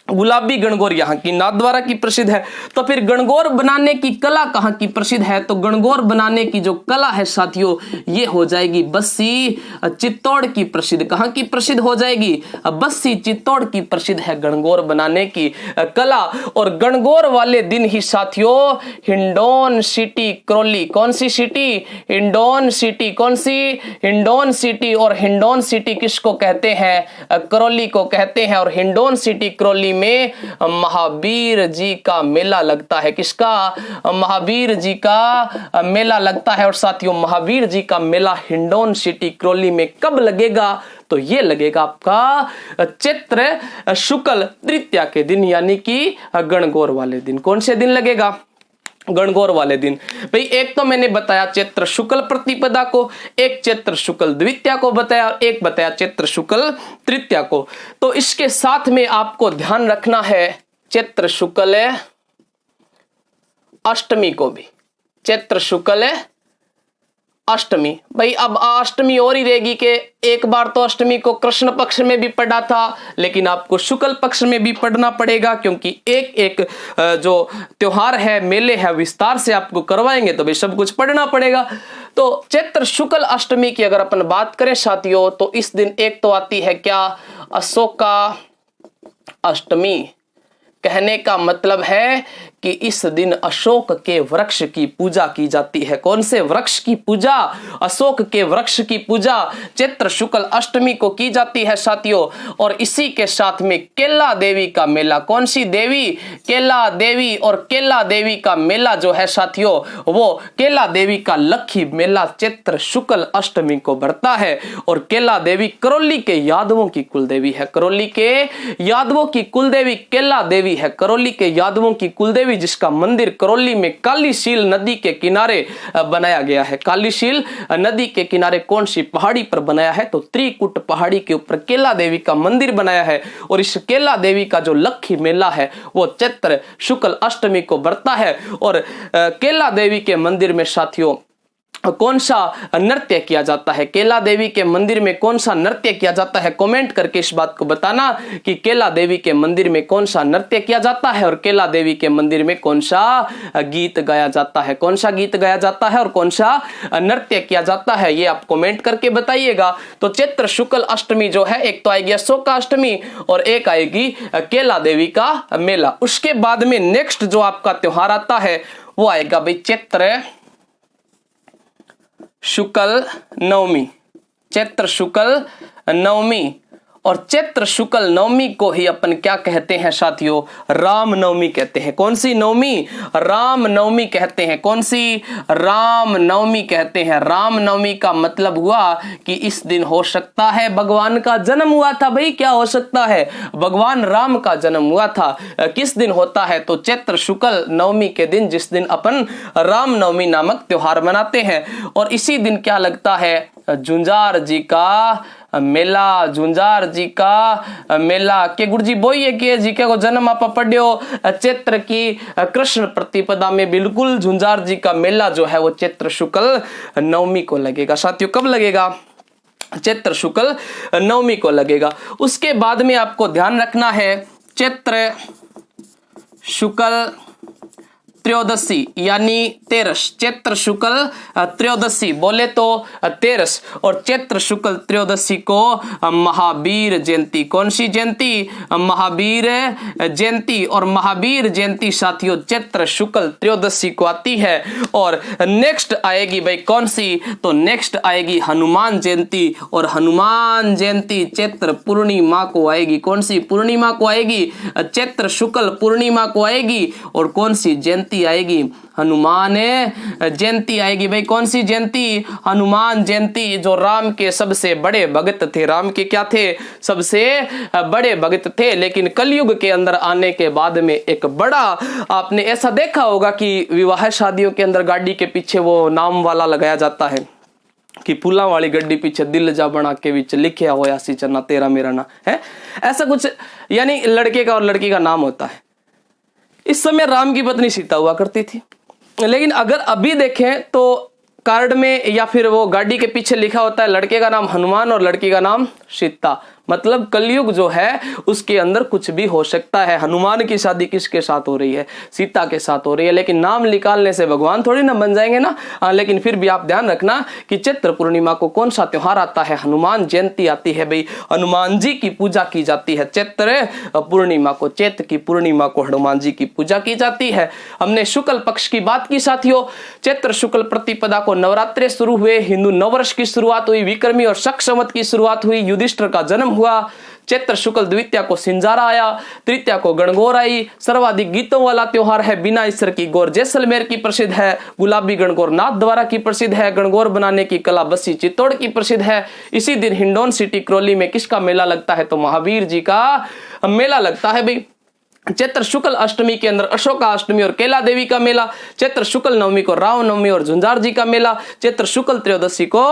गुलाबी गणगौर यहाँ की नाथ द्वारा की प्रसिद्ध है। तो फिर गणगौर बनाने की कला कहाँ की प्रसिद्ध है? तो गणगौर बनाने की जो कला है साथियों ये हो जाएगी बस्सी चित्तौड़ की प्रसिद्ध। कहाँ की प्रसिद्ध हो जाएगी? बस्सी चित्तौड़ की प्रसिद्ध है गणगौर बनाने की कला। और गणगौर वाले दिन ही साथियों हिंडौन सिटी करौली, कौन सी सिटी? हिंडौन सिटी। कौन सी? हिंडौन सिटी। और हिंडौन सिटी किसको कहते हैं? करौली को कहते हैं। और हिंडौन सिटी करौली में महावीर जी का मेला लगता है। किसका? महावीर जी का मेला लगता है। और साथियों महावीर जी का मेला हिंडौन सिटी करौली में कब लगेगा? तो ये लगेगा आपका चैत्र शुक्ल तृतीया के दिन यानी कि गणगौर वाले दिन। कौन से दिन लगेगा? गणगौर वाले दिन। भाई एक तो मैंने बताया चैत्र शुक्ल प्रतिपदा को, एक चैत्र शुक्ल द्वितीया को बताया, एक बताया चैत्र शुक्ल तृतीया को। तो इसके साथ में आपको ध्यान रखना है चैत्र शुक्ल अष्टमी को भी। चैत्र शुक्ल अष्टमी। भाई अब अष्टमी और ही रहेगी कि एक बार तो अष्टमी को कृष्ण पक्ष में भी पढ़ा था लेकिन आपको शुक्ल पक्ष में भी पढ़ना पड़ेगा, क्योंकि एक एक जो त्योहार है मेले है विस्तार से आपको करवाएंगे तो भाई सब कुछ पढ़ना पड़ेगा। तो चैत्र शुक्ल अष्टमी की अगर अपन बात करें साथियों तो इस दिन एक तो आती है क्या? अशोका अष्टमी। कहने का मतलब है कि इस दिन अशोक के वृक्ष की पूजा की जाती है। कौन से वृक्ष की पूजा? अशोक के वृक्ष की पूजा चैत्र शुक्ल अष्टमी को की जाती है साथियों। और इसी के साथ में केला देवी का मेला। कौन सी देवी? केला देवी। और केला देवी का मेला जो है साथियों वो केला देवी का लक्खी मेला चैत्र शुक्ल अष्टमी को बढ़ता है। और केला देवी करौली के यादवों की कुलदेवी है। करौली के यादवों की कुलदेवी केला देवी है। करौली के यादवों की कुलदेवी जिसका मंदिर करौली में कालीशील नदी के किनारे बनाया गया है। कालीशील नदी के किनारे कौन सी पहाड़ी पर बनाया है? तो त्रिकुट पहाड़ी के ऊपर केला देवी का मंदिर बनाया है। और इस केला देवी का जो लक्खी मेला है वो चैत्र शुक्ल अष्टमी को बढ़ता है। और केला देवी के मंदिर में साथियों कौन सा नृत्य किया जाता है? केला देवी के मंदिर में कौन सा नृत्य किया जाता है? कमेंट करके इस बात को बताना कि केला देवी के मंदिर में कौन सा नृत्य किया जाता है और केला देवी के मंदिर में कौन सा गीत गाया जाता है। कौन सा गीत गाया जाता है और कौन सा नृत्य किया जाता है ये आप कमेंट करके बताइएगा। तो चैत्र शुक्ल अष्टमी जो है एक तो आएगी अशोका अष्टमी और एक आएगी केला देवी का मेला। उसके बाद में नेक्स्ट जो आपका त्योहार आता है वो आएगा भाई चैत्र शुक्ल नवमी। चैत्र शुक्ल नवमी। और चैत्र शुक्ल नवमी को ही अपन क्या कहते हैं साथियों? राम नवमी कहते हैं। कौन सी नवमी? राम नवमी कहते हैं। कौन सी? राम नवमी कहते हैं। राम नवमी का मतलब हुआ कि इस दिन हो सकता है भगवान का जन्म हुआ था। भाई क्या हो सकता है? भगवान राम का जन्म हुआ था। किस दिन होता है? तो चैत्र शुक्ल नवमी के दिन, जिस दिन अपन राम नवमी नामक त्योहार मनाते हैं। और इसी दिन क्या लगता है? झुंझार जी का मेला। झुंझार जी का मेला के गुरु जी बोइए के जी के को जन्म आप पढ़ियो चैत्र की कृष्ण प्रतिपदा में। बिल्कुल झुंझार जी का मेला जो है वो चैत्र शुक्ल नवमी को लगेगा। साथियों कब लगेगा? चैत्र शुक्ल नवमी को लगेगा। उसके बाद में आपको ध्यान रखना है चैत्र शुक्ल त्रयोदशी यानी तेरस, चैत्र शुक्ल त्रयोदशी बोले तो तेरस, और चैत्र शुक्ल त्रयोदशी को महावीर जयंती, कौन सी जयंती? महावीर जयंती। और महावीर जयंती साथियों चैत्र शुक्ल त्रयोदशी को आती है। और नेक्स्ट आएगी भाई कौन सी? तो नेक्स्ट आएगी हनुमान जयंती, और हनुमान जयंती चैत्र पूर्णिमा को आएगी। कौन सी पूर्णिमा को आएगी? चैत्र शुक्ल पूर्णिमा को आएगी। और कौन सी जयंती आएगी? हनुमान जयंती आएगी। भाई कौन सी जयंती? हनुमान जयंती, जो राम के सबसे बड़े भक्त थे। राम के क्या थे? सबसे बड़े भक्त थे। लेकिन कलयुग के अंदर आने के बाद में एक बड़ा, आपने ऐसा देखा होगा कि विवाह शादियों के अंदर गाड़ी के पीछे वो नाम वाला लगाया जाता है कि फूला वाली गड्डी पीछे दिल जा बना के बीच लिखे होया सी चन्ना तेरा मेरा ना है, ऐसा कुछ, यानी लड़के का और लड़की का नाम होता है। इस समय राम की पत्नी सीता हुआ करती थी। लेकिन अगर अभी देखें तो कार्ड में या फिर वो गाड़ी के पीछे लिखा होता है लड़के का नाम हनुमान और लड़की का नाम सीता। मतलब कलयुग जो है उसके अंदर कुछ भी हो सकता है। हनुमान की शादी किसके साथ हो रही है? सीता के साथ हो रही है। लेकिन नाम निकालने से भगवान थोड़ी ना बन जाएंगे ना। लेकिन फिर भी आप ध्यान रखना कि चैत्र पूर्णिमा को कौन सा त्योहार आता है? हनुमान जयंती आती है। भाई हनुमान जी की पूजा की जाती है चैत्र पूर्णिमा को। चैत्र की पूर्णिमा को हनुमान जी की पूजा की जाती है। हमने शुक्ल पक्ष की बात की साथियों। चैत्र शुक्ल प्रतिपदा को नवरात्रे शुरू हुए, हिंदू नववर्ष की शुरुआत हुई, विक्रमी और शक संवत की शुरुआत हुई, युधिष्ठिर का जन्म हुआ। चैत्र शुक्ल द्वितीया को सिंजारा आया, तृतीया को गणगौर आई। सर्वाधिक गीतों वाला त्योहार है। बिना ईश्वर की गौर जैसलमेर की प्रसिद्ध है। गुलाबी गणगौर नाथ द्वारा की प्रसिद्ध है। गणगौर बनाने की कला बस्सी चित्तौड़ की प्रसिद्ध है। इसी दिन हिंडौन सिटी क्रोली में किसका मेला लगता है? तो महावीर जी का मेला लगता है। भाई चैत्र शुक्ल अष्टमी के अंदर अशोका अष्टमी और कैला देवी का मेला। चैत्र शुक्ल नवमी को राम नवमी और झुंझार जी का मेला। चैत्र शुक्ल त्रयोदशी को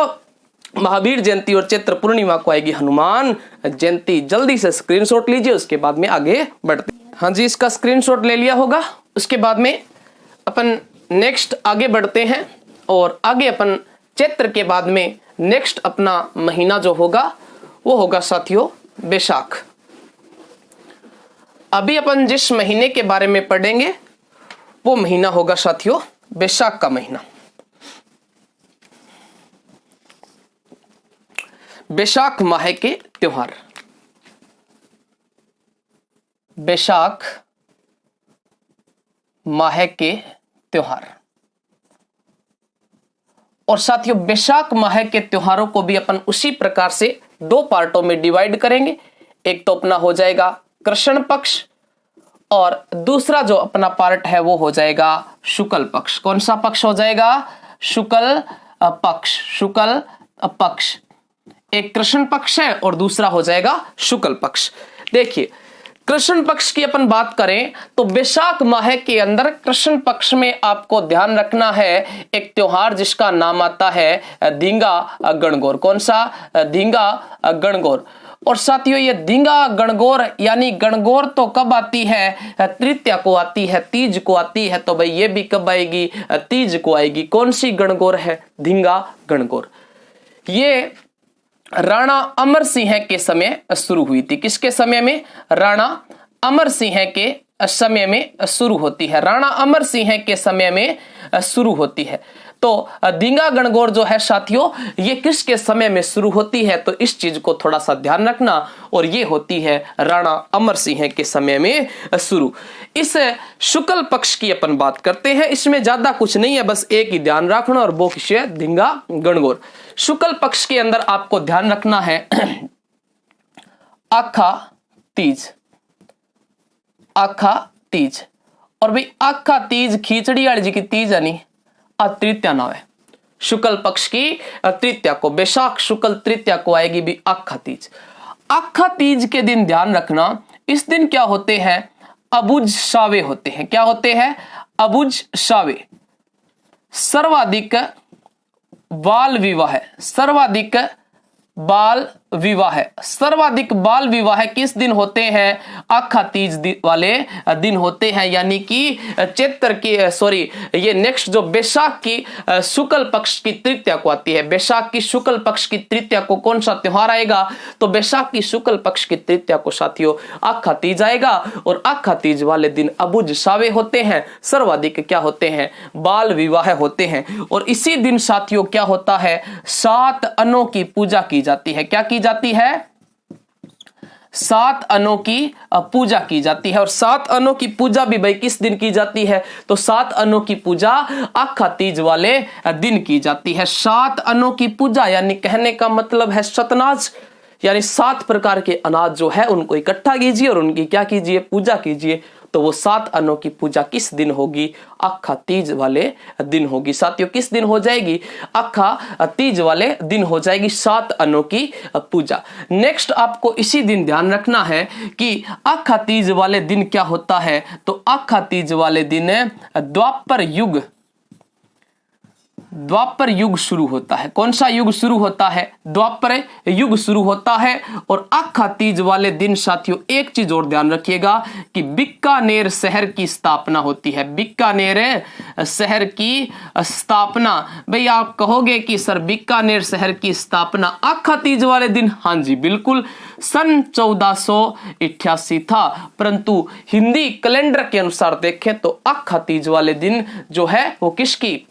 महावीर जयंती और चैत्र पूर्णिमा को आएगी हनुमान जयंती। जल्दी से स्क्रीनशॉट लीजिए, उसके बाद में आगे बढ़ते। हाँ जी, इसका स्क्रीनशॉट ले लिया होगा। उसके बाद में अपन नेक्स्ट आगे बढ़ते हैं और आगे अपन चैत्र के बाद में नेक्स्ट अपना महीना जो होगा वो होगा साथियों बैसाख। अभी अपन जिस महीने के बारे में पढ़ेंगे वो महीना होगा साथियों बैसाख का महीना। बैसाख माह के त्योहार। बैसाख माह के त्योहार। और साथियों बैसाख माह के त्योहारों को भी अपन उसी प्रकार से दो पार्टों में डिवाइड करेंगे। एक तो अपना हो जाएगा कृष्ण पक्ष और दूसरा जो अपना पार्ट है वो हो जाएगा शुक्ल पक्ष। कौन सा पक्ष हो जाएगा? शुक्ल पक्ष। शुक्ल पक्ष एक कृष्ण पक्ष है और दूसरा हो जाएगा शुक्ल पक्ष। देखिए कृष्ण पक्ष की अपन बात करें तो बैसाख माह के अंदर कृष्ण पक्ष में आपको ध्यान रखना है एक त्योहार जिसका नाम आता है धींगा गणगौर। कौन सा? धींगा गणगौर। और साथियों ये धींगा गणगौर यानी गणगौर तो कब आती है? तृतीया को आती है, तीज को आती है। तो भाई ये भी कब आएगी? तीज को आएगी। कौन सी गणगौर है? धींगा गणगौर। ये राणा अमर सिंह के समय शुरू हुई थी। किसके समय में? राणा अमर सिंह के समय में शुरू होती है। राणा अमर सिंह के समय में शुरू होती है। तो धींगा गणगौर जो है साथियों ये किसके समय में शुरू होती है? तो इस चीज को थोड़ा सा ध्यान रखना। और ये होती है राणा अमर सिंह के समय में शुरू। इस शुक्ल पक्ष की अपन बात करते हैं। इसमें ज्यादा कुछ नहीं है, बस एक ही ध्यान रखना और वो किस है? धींगा गणगौर। शुक्ल पक्ष के अंदर आपको ध्यान रखना है आखा तीज। आखा तीज। और भाई आखा तीज खिचड़ी वाली जी की तीज है नहीं, तृतीया नाम है। शुक्ल पक्ष की तृतीया को, बैसाख शुक्ल तृतीया को आएगी भी आखा तीज। आखा तीज के दिन ध्यान रखना, इस दिन क्या होते हैं? अबुझ सावे होते हैं। क्या होते हैं? अबुझ सावे। सर्वाधिक बाल विवाह, सर्वाधिक बाल विवाह, सर्वाधिक बाल विवाह किस दिन होते हैं? आखा तीज वाले दिन होते हैं, यानी कि चैत्र की ये नेक्स्ट जो बैसाख की शुक्ल पक्ष की तृतीया को आती है। बैसाख की शुक्ल पक्ष की तृतीया को कौन सा त्योहार आएगा? तो बैसाख की शुक्ल पक्ष की तृतीया को साथियों आखा तीज आएगा। और आखा तीज वाले दिन अबुझ सावे होते हैं, सर्वाधिक क्या होते हैं? बाल विवाह होते हैं। और इसी दिन साथियों क्या होता है? 7 अन्नों की पूजा की जाती है। क्या की जाती है? 7 अन्नों की पूजा की जाती है। और 7 अन्नों की पूजा भी भाई किस दिन की जाती है? तो 7 अन्नों की पूजा आखा तीज वाले दिन की जाती है। 7 अन्नों की पूजा यानी कहने का मतलब है सतनाज, यानी 7 प्रकार के अनाज जो है उनको इकट्ठा कीजिए और उनकी क्या कीजिए? पूजा कीजिए। तो वो 7 अन्नों की पूजा किस दिन होगी? आखा तीज वाले दिन होगी। साथियों किस दिन हो जाएगी? आखा तीज वाले दिन हो जाएगी 7 अन्नों की पूजा। नेक्स्ट आपको इसी दिन ध्यान रखना है कि आखा तीज वाले दिन क्या होता है? तो आखा तीज वाले दिन द्वापर युग शुरू होता है। कौन सा युग शुरू होता है? द्वापर युग शुरू होता है। और आखा तीज वाले दिन साथियों एक चीज और ध्यान रखिएगा कि बीकानेर शहर की स्थापना होती है। बीकानेर शहर की स्थापना, भाई आप कहोगे कि सर बीकानेर शहर की स्थापना आखा तीज वाले दिन? हाँ जी बिल्कुल, सन 1488 था। परंतु हिंदी कैलेंडर के अनुसार देखें तो आखा तीज वाले दिन जो है वो किसकी?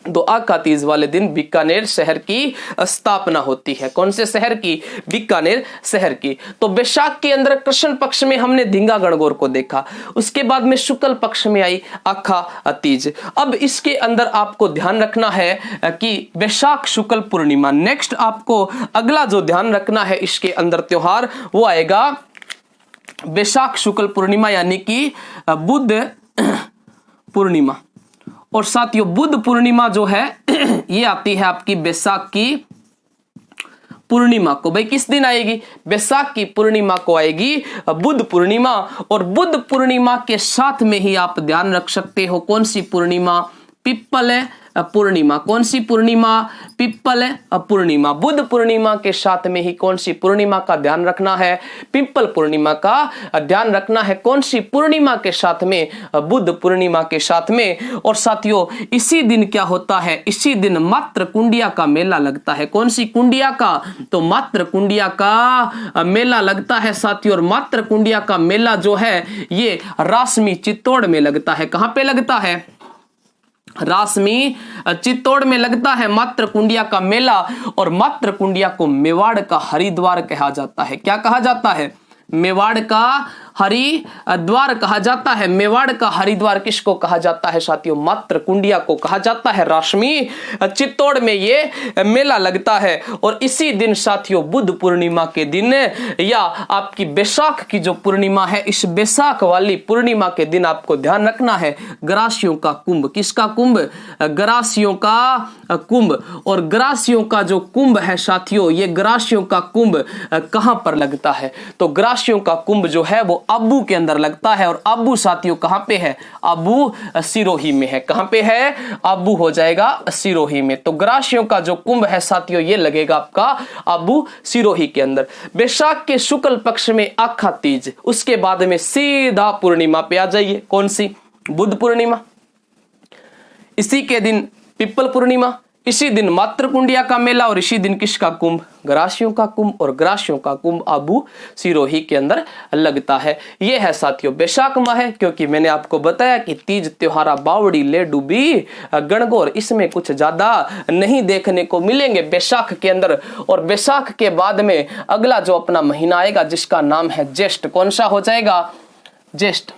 तो आखा तीज वाले दिन बीकानेर शहर की स्थापना होती है। कौन से शहर की? बीकानेर शहर की। तो बैसाख के अंदर कृष्ण पक्ष में हमने धींगा गणगौर को देखा, उसके बाद में शुक्ल पक्ष में आई आखा तीज। अब इसके अंदर आपको ध्यान रखना है कि बैसाख शुक्ल पूर्णिमा। नेक्स्ट आपको अगला जो ध्यान रखना है इसके अंदर त्योहार वो आएगा बैसाख शुक्ल पूर्णिमा, यानी कि बुद्ध पूर्णिमा। और साथियों बुद्ध पूर्णिमा जो है ये आती है आपकी बैसाख की पूर्णिमा को। भाई किस दिन आएगी? बैसाख की पूर्णिमा को आएगी बुद्ध पूर्णिमा। और बुद्ध पूर्णिमा के साथ में ही आप ध्यान रख सकते हो कौन सी पूर्णिमा? पिप्पल पूर्णिमा। कौन सी पूर्णिमा? पिप्पल पूर्णिमा। बुद्ध पूर्णिमा के साथ में ही कौन सी पूर्णिमा का ध्यान रखना है? पिप्पल पूर्णिमा का ध्यान रखना है। कौन सी पूर्णिमा के साथ में? बुद्ध पूर्णिमा के साथ में। और साथियों इसी दिन क्या होता है? इसी दिन मात्र कुंडिया का मेला लगता है। कौन सी कुंडिया का? तो मात्र कुंडिया का मेला लगता है साथियों। और मात्र कुंडिया का मेला जो है ये रासमी चित्तौड़ में लगता है। कहां पे लगता है? रासमी चित्तौड़ में लगता है मात्र कुंडिया का मेला। और मात्र कुंडिया को मेवाड़ का हरिद्वार कहा जाता है। क्या कहा जाता है? मेवाड़ का हरिद्वार कहा जाता है। मेवाड़ का हरिद्वार किसको कहा जाता है साथियों? मात्र कुंडिया को कहा जाता है। रासमी चित्तौड़ में ये मेला लगता है। और इसी दिन साथियों बुद्ध पूर्णिमा के दिन या आपकी बैसाख की जो पूर्णिमा है, इस बैसाख वाली पूर्णिमा के दिन आपको ध्यान रखना है ग्रासियों का कुंभ। किसका कुंभ? ग्रासियों का कुंभ। और ग्रासियों का जो कुंभ है साथियों, ये ग्रासियों का कुंभ कहां पर लगता है? तो ग्रासियों का कुंभ जो है वो अब्बू के अंदर लगता है। और अब्बू साथियों कहां पे है? अब्बू सिरोही में है। कहां पे है? अब्बू हो जाएगा सिरोही में। तो ग्रासियों का जो कुंभ है साथियों ये लगेगा आपका अब्बू सिरोही के अंदर। बैसाख के शुक्ल पक्ष में आखा तीज, उसके बाद में सीधा पूर्णिमा पे आ जाइए। कौन सी? बुद्ध पूर्णिमा। इसी के दिन पिप्पल पूर्णिमा, इसी दिन मात्र कुंडिया का मेला और इसी दिन किसका कुंभ? ग्रासियों का कुंभ। और ग्रासियों का कुंभ अब्बू सिरोही के अंदर लगता है। यह है साथियों बैसाख माह है। क्योंकि मैंने आपको बताया कि तीज त्योहारा बावड़ी ले डूबी गणगौर, इसमें कुछ ज्यादा नहीं देखने को मिलेंगे बैसाख के अंदर। और बैसाख के बाद में अगला जो अपना महीना आएगा जिसका नाम है ज्येष्ठ। कौन सा हो जाएगा? ज्येष्ठ।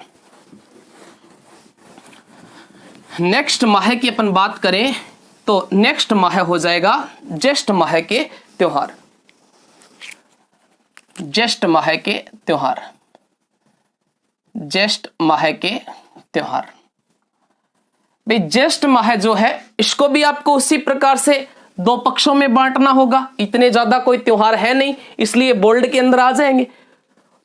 नेक्स्ट माह की अपन बात करें तो नेक्स्ट माह हो जाएगा ज्येष्ठ माह के त्योहार। ज्येष्ठ माह के त्योहार, ज्येष्ठ माह के त्योहार। भाई ज्येष्ठ माह जो है इसको भी आपको उसी प्रकार से 2 पक्षों में बांटना होगा। इतने ज्यादा कोई त्योहार है नहीं, इसलिए बोल्ड के अंदर आ जाएंगे।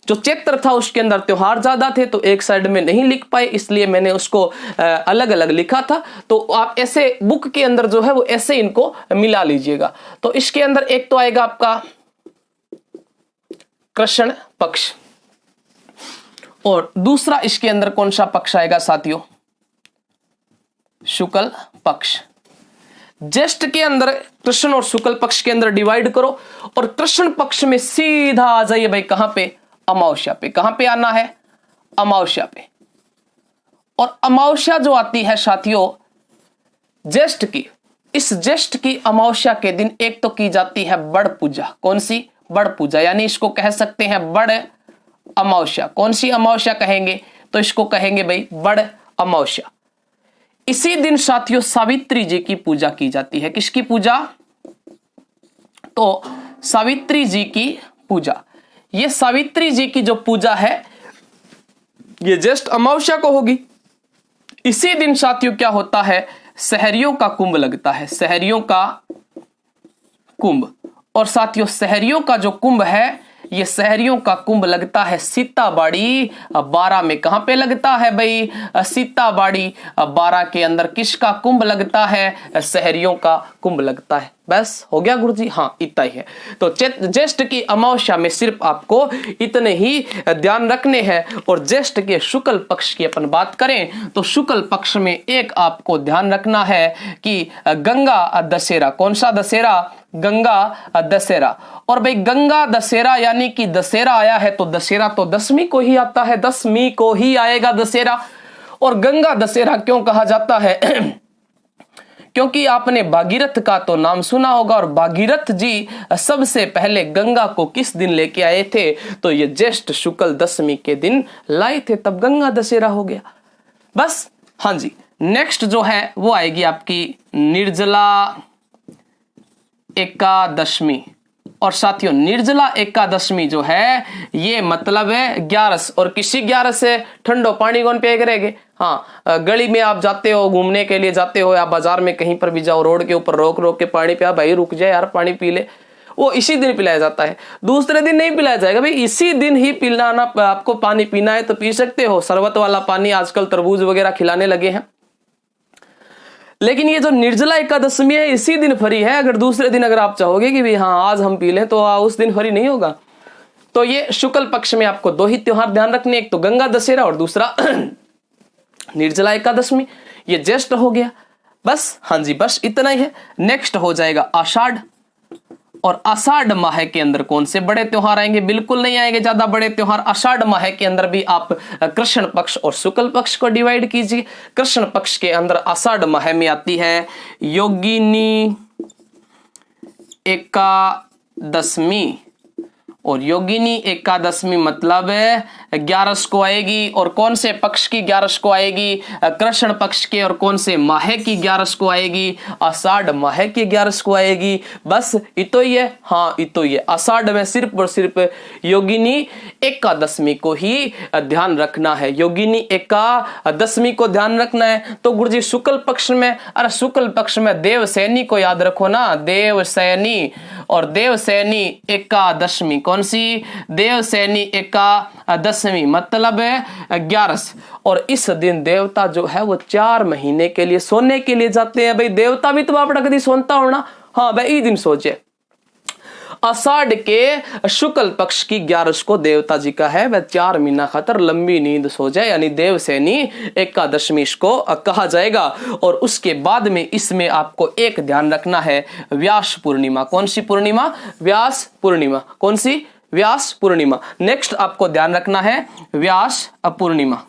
जो चैत्र था उसके अंदर त्योहार ज्यादा थे तो एक साइड में नहीं लिख पाए, इसलिए मैंने उसको अलग अलग लिखा था। तो आप ऐसे बुक के अंदर जो है वो ऐसे इनको मिला लीजिएगा। तो इसके अंदर एक तो आएगा आपका कृष्ण पक्ष। और दूसरा इसके अंदर कौन सा पक्ष आएगा साथियों? शुक्ल पक्ष। ज्येष्ठ के अंदर कृष्ण और शुक्ल पक्ष के अंदर डिवाइड करो और कृष्ण पक्ष में सीधा आ जाइए भाई, कहां पे? अमावस्या पे। कहां पे आना है? अमावस्या पे। और अमावस्या जो आती है साथियों ज्येष्ठ की, इस ज्येष्ठ की अमावस्या के दिन एक तो की जाती है बड़ पूजा। कौन सी? बड़ पूजा, यानी इसको कह सकते हैं बड़ अमावस्या। कौन सी अमावस्या कहेंगे? तो इसको कहेंगे भाई बड़ अमावस्या। इसी दिन साथियों सावित्री जी की पूजा की जाती है। किसकी पूजा? तो सावित्री जी की पूजा। ये सावित्री जी की जो पूजा है ये ज्येष्ठ अमावस्या को होगी। इसी दिन साथियों क्या होता है? सहरियों का कुंभ लगता है। सहरियों का कुंभ। और साथियों सहरियों का जो कुंभ है, ये सहरियों का कुंभ लगता है सीताबाड़ी 12 में। कहां पे लगता है भाई? सीताबाड़ी 12 के अंदर किसका कुंभ लगता है? सहरियों का कुंभ लगता है। बस हो गया गुरुजी? हाँ, इतना ही है। तो ज्येष्ठ की अमावस्या में सिर्फ आपको इतने ही ध्यान रखने हैं। और ज्येष्ठ के शुक्ल पक्ष की अपन बात करें तो शुक्ल पक्ष में एक आपको ध्यान रखना है कि गंगा दशहरा। कौन सा दशहरा? गंगा दशहरा। और भाई गंगा दशहरा यानी कि दशहरा आया है तो दशहरा तो 10वीं को ही आता है, 10वीं को ही आएगा दशहरा। और गंगा दशहरा क्यों कहा जाता है? क्योंकि आपने भागीरथ का तो नाम सुना होगा और भागीरथ जी सबसे पहले गंगा को किस दिन लेके आए थे? तो ये ज्येष्ठ शुक्ल 10वीं के दिन लाए थे, तब गंगा दशहरा हो गया। बस हाँ जी। नेक्स्ट जो है वो आएगी आपकी निर्जला एकादशमी। और साथियों निर्जला एकादशमी जो है ये मतलब है 11 और किसी 11 से ठंडो पानी कौन पिया करेंगे? हाँ, गली में आप जाते हो, घूमने के लिए जाते हो या बाजार में कहीं पर भी जाओ, रोड के ऊपर रोक रोक के पानी पिया, भाई रुक जाए यार पानी पी ले। वो इसी दिन पिलाया जाता है, दूसरे दिन नहीं पिलाया जाएगा भाई, इसी दिन ही पिलाना। आपको पानी पीना है तो पी सकते हो, शरबत वाला पानी आजकल तरबूज वगैरह खिलाने लगे हैं। लेकिन ये जो निर्जला एकादशमी है इसी दिन फ्री है। अगर दूसरे दिन अगर आप चाहोगे कि भी हाँ आज हम पी लें तो उस दिन फ्री नहीं होगा। तो ये शुक्ल पक्ष में आपको 2 ही त्योहार ध्यान रखने, एक तो गंगा दशहरा और दूसरा निर्जला एकादशमी। ये ज्येष्ठ हो गया। बस हाँ जी, बस इतना ही है। नेक्स्ट हो जाएगा आषाढ़। और आषाढ़ माह के अंदर कौन से बड़े त्योहार आएंगे? बिल्कुल नहीं आएंगे ज्यादा बड़े त्योहार। आषाढ़ माह के अंदर भी आप कृष्ण पक्ष और शुक्ल पक्ष को डिवाइड कीजिए। कृष्ण पक्ष के अंदर आषाढ़ माह में आती है योगिनी एकादशमी। और योगिनी एकादशमी मतलब 11 को आएगी। और कौन से पक्ष की 11 को आएगी? कृष्ण पक्ष के। और कौन से माह की 11 को आएगी? आषाढ़ माह की 11 को आएगी। बस इतो ही है। हाँ इतो ही है। आषाढ़ में सिर्फ और सिर्फ योगिनी एकादशमी को ही ध्यान रखना है। योगिनी एकादशमी को ध्यान रखना है। तो गुरुजी शुक्ल पक्ष में, अरे शुक्ल पक्ष में देवसैनी को याद रखो ना, देवसैनी। और देवसैनी एकादशमी कौन सी? देवसैनी एकादशमी मतलब 11। और इस दिन देवता जो है वो 4 महीने के लिए सोने के लिए जाते हैं। भाई देवता भी तो आपड़ा कभी सोता होना। हाँ भाई ई दिन सोचे। आषाढ़ के शुक्ल पक्ष की 11 को देवता जी का है, वह 4 महीना खातर लंबी नींद सो जाए, यानी देवसैनी एकादशमी इसको कहा जाएगा। और उसके बाद में इसमें आपको एक ध्यान रखना है व्यास पूर्णिमा। कौन सी पूर्णिमा? व्यास पूर्णिमा। कौन सी? व्यास पूर्णिमा। नेक्स्ट आपको ध्यान रखना है व्यास पूर्णिमा।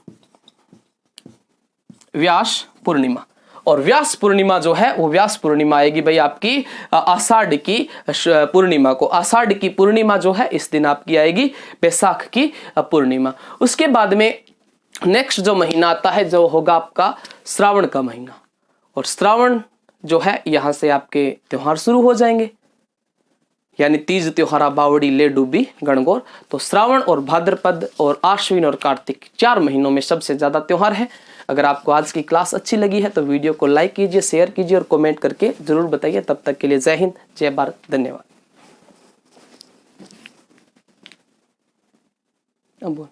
व्यास पूर्णिमा। और व्यास पूर्णिमा जो है वो व्यास पूर्णिमा आएगी भाई आपकी आषाढ़ की पूर्णिमा को। आषाढ़ की पूर्णिमा जो है इस दिन आपकी आएगी बैसाख की पूर्णिमा। उसके बाद में नेक्स्ट जो महीना आता है जो होगा आपका श्रावण का महीना। और श्रावण जो है यहां से आपके त्योहार शुरू हो जाएंगे, यानी तीज त्योहार, बावड़ी, ले डूबी, गणगौर। तो श्रावण और भाद्रपद और आश्विन और कार्तिक 4 महीनों में सबसे ज्यादा त्योहार है। अगर आपको आज की क्लास अच्छी लगी है तो वीडियो को लाइक कीजिए, शेयर कीजिए और कमेंट करके जरूर बताइए। तब तक के लिए जय हिंद, जय भारत, धन्यवाद। अब